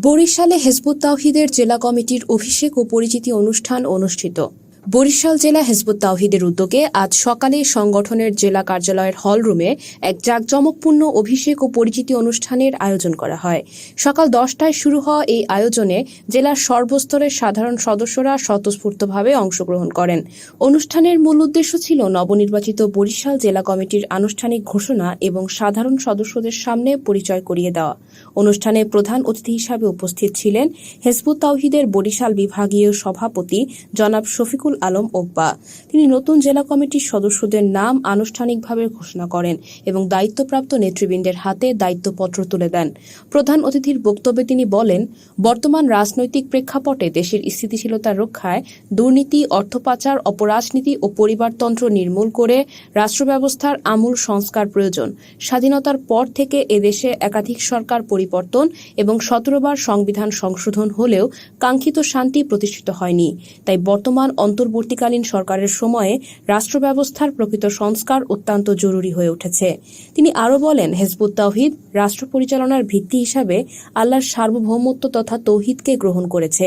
বরিশালে হিজবুত তাওহীদের জেলা কমিটির অভিষেক ও পরিচিতি অনুষ্ঠান অনুষ্ঠিত। বরিশাল জেলা হিজবুত তাওহীদের উদ্যোগে আজ সকালে সংগঠনের জেলা কার্যালয়ের হলরুমে এক জাঁকজমকপূর্ণ অভিষেক ও পরিচিতি অনুষ্ঠানের আয়োজন করা হয়। সকাল 10টায় শুরু হওয়া এই আয়োজনে জেলার সর্বস্তরের সাধারণ সদস্যরা স্বতঃস্ফূর্তভাবে অংশগ্রহণ করেন। অনুষ্ঠানের মূল উদ্দেশ্য ছিল নবনির্বাচিত বরিশাল জেলা কমিটির আনুষ্ঠানিক ঘোষণা এবং সাধারণ সদস্যদের সামনে পরিচয় করিয়ে দেওয়া। অনুষ্ঠানে প্রধান অতিথি হিসাবে উপস্থিত ছিলেন হিজবুত তাওহীদের বরিশাল বিভাগীয় সভাপতি জনাব শফিকুল আলম ওকবা। তিনি নতুন জেলা কমিটির সদস্যদের নাম আনুষ্ঠানিকভাবে ঘোষণা করেন এবং দায়িত্বপ্রাপ্ত নেতৃবৃন্দের হাতে দায়িত্বপত্র তুলে দেন। প্রধান অতিথির বক্তব্যে তিনি বলেন, বর্তমান রাজনৈতিক প্রেক্ষাপটে দেশের স্থিতিশীলতা রক্ষায় দুর্নীতি, অর্থপাচার, অপরাজনীতি ও পরিবারতন্ত্র নির্মূল করে রাষ্ট্রব্যবস্থার আমূল সংস্কার প্রয়োজন। স্বাধীনতার পর থেকে এদেশে একাধিক সরকার পরিবর্তন এবং 17 বার সংবিধান সংশোধন হলেও কাঙ্ক্ষিত শান্তি প্রতিষ্ঠিত হয়নি। তাই বর্তমান অন্তর্বর্তীকালীন সরকারের সময়ে রাষ্ট্র ব্যবস্থার প্রকৃত সংস্কার অত্যন্ত জরুরি হয়ে উঠেছে। তিনি আরও বলেন, হিজবুত তাওহীদ রাষ্ট্র পরিচালনার ভিত্তি হিসাবে আল্লাহর সার্বভৌমত্ব তথা তৌহিদকে গ্রহণ করেছে।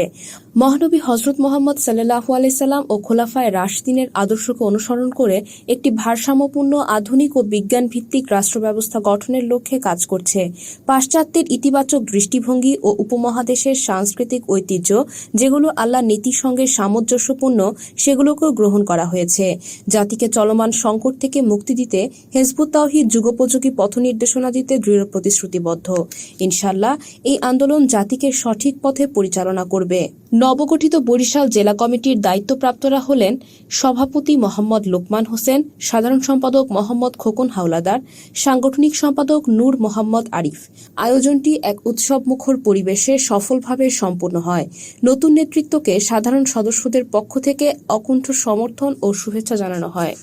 মহানবী হযরত মুহাম্মদ সাল্লাল্লাহু আলাইহি সাল্লাম ও খোলাফায়ে রাশিদিনের আদর্শকে অনুসরণ করে একটি ভারসাম্যপূর্ণ, আধুনিক ও বিজ্ঞান ভিত্তিক রাষ্ট্র ব্যবস্থা গঠনের লক্ষ্যে কাজ করছে। পাশ্চাত্যের ইতিবাচক দৃষ্টিভঙ্গি ও উপমহাদেশের সাংস্কৃতিক ঐতিহ্য, যেগুলো আল্লাহর নীতির সঙ্গে সামঞ্জস্যপূর্ণ, সেগুলোকেও গ্রহণ করা হয়েছে। জাতিকে চলমান সংকট থেকে মুক্তি দিতে হিজবুত তাওহীদ যুগোপযোগী পথ নির্দেশনা দিতে দৃঢ় প্রতিশ্রুতিবদ্ধ। ইনশাআল্লাহ এই আন্দোলন জাতিকে সঠিক পথে পরিচালনা করবে। নবগঠিত বরিশাল জেলা কমিটির দায়িত্বপ্রাপ্তরা হলেন সভাপতি মোহাম্মদ লোকমান হোসেন, সাধারণ সম্পাদক মোহাম্মদ খোকন হাওলাদার, সাংগঠনিক সম্পাদক নূর মোহাম্মদ আরিফ। আয়োজনটি এক উৎসবমুখর পরিবেশে সফলভাবে সম্পন্ন হয়। নতুন নেতৃত্বকে সাধারণ সদস্যদের পক্ষ থেকে অকুণ্ঠ সমর্থন ও শুভেচ্ছা জানানো হয়।